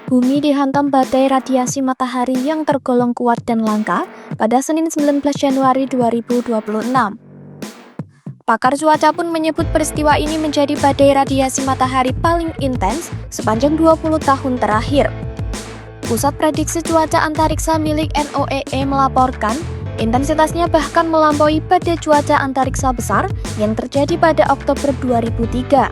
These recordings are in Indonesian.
Bumi dihantam badai radiasi matahari yang tergolong kuat dan langka pada Senin 19 Januari 2026. Pakar cuaca pun menyebut peristiwa ini menjadi badai radiasi matahari paling intens sepanjang 20 tahun terakhir. Pusat Prediksi Cuaca Antariksa milik NOAA melaporkan, intensitasnya bahkan melampaui badai cuaca antariksa besar yang terjadi pada Oktober 2003.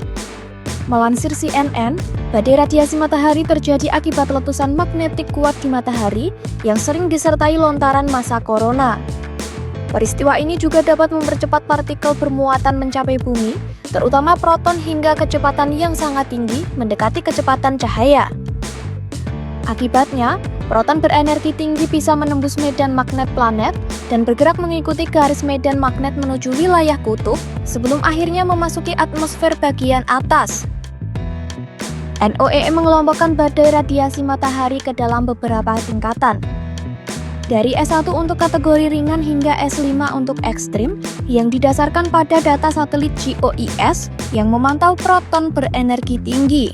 Melansir CNN, badai radiasi matahari terjadi akibat letusan magnetik kuat di matahari yang sering disertai lontaran massa korona. Peristiwa ini juga dapat mempercepat partikel bermuatan mencapai bumi, terutama proton hingga kecepatan yang sangat tinggi mendekati kecepatan cahaya. Akibatnya, proton berenergi tinggi bisa menembus medan magnet planet dan bergerak mengikuti garis medan magnet menuju wilayah kutub sebelum akhirnya memasuki atmosfer bagian atas. NOAA mengelompokkan badai radiasi matahari ke dalam beberapa tingkatan. Dari S1 untuk kategori ringan hingga S5 untuk ekstrim yang didasarkan pada data satelit GOES yang memantau proton berenergi tinggi.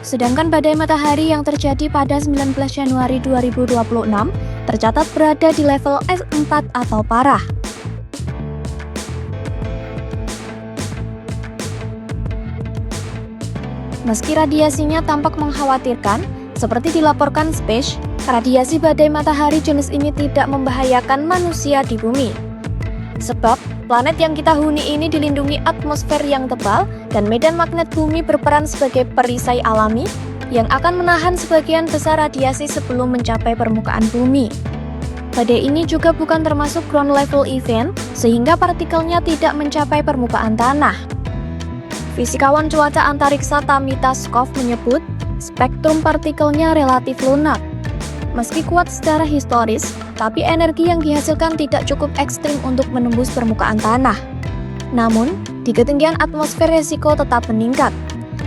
Sedangkan badai matahari yang terjadi pada 19 Januari 2026 tercatat berada di level S4 atau parah. Meski radiasinya tampak mengkhawatirkan, seperti dilaporkan Space, radiasi badai matahari jenis ini tidak membahayakan manusia di bumi. Sebab, planet yang kita huni ini dilindungi atmosfer yang tebal dan medan magnet bumi berperan sebagai perisai alami yang akan menahan sebagian besar radiasi sebelum mencapai permukaan bumi. Badai ini juga bukan termasuk ground level event, sehingga partikelnya tidak mencapai permukaan tanah. Fisikawan cuaca antariksa Tamita Skov menyebut, spektrum partikelnya relatif lunak. Meski kuat secara historis, tapi energi yang dihasilkan tidak cukup ekstrim untuk menembus permukaan tanah. Namun, di ketinggian atmosfer resiko tetap meningkat.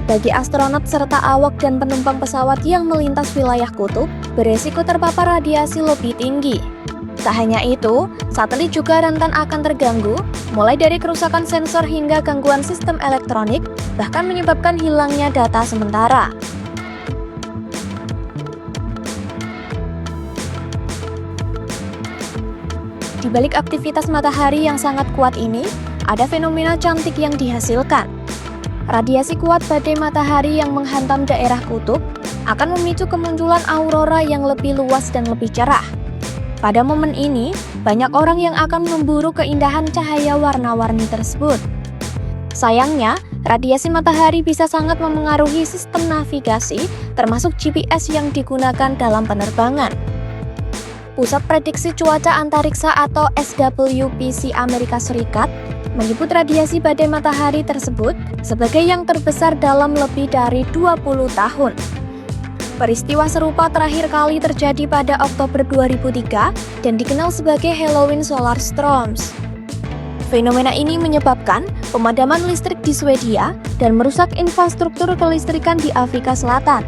Bagi astronot serta awak dan penumpang pesawat yang melintas wilayah kutub, beresiko terpapar radiasi lebih tinggi. Tak hanya itu, satelit juga rentan akan terganggu, mulai dari kerusakan sensor hingga gangguan sistem elektronik, bahkan menyebabkan hilangnya data sementara. Di balik aktivitas matahari yang sangat kuat ini, ada fenomena cantik yang dihasilkan. Radiasi kuat badai matahari yang menghantam daerah kutub akan memicu kemunculan aurora yang lebih luas dan lebih cerah. Pada momen ini, banyak orang yang akan memburu keindahan cahaya warna-warni tersebut. Sayangnya, radiasi matahari bisa sangat memengaruhi sistem navigasi, termasuk GPS yang digunakan dalam penerbangan. Pusat Prediksi Cuaca Antariksa atau SWPC Amerika Serikat menyebut radiasi badai matahari tersebut sebagai yang terbesar dalam lebih dari 20 tahun. Peristiwa serupa terakhir kali terjadi pada Oktober 2003 dan dikenal sebagai Halloween Solar Storms. Fenomena ini menyebabkan pemadaman listrik di Swedia dan merusak infrastruktur kelistrikan di Afrika Selatan.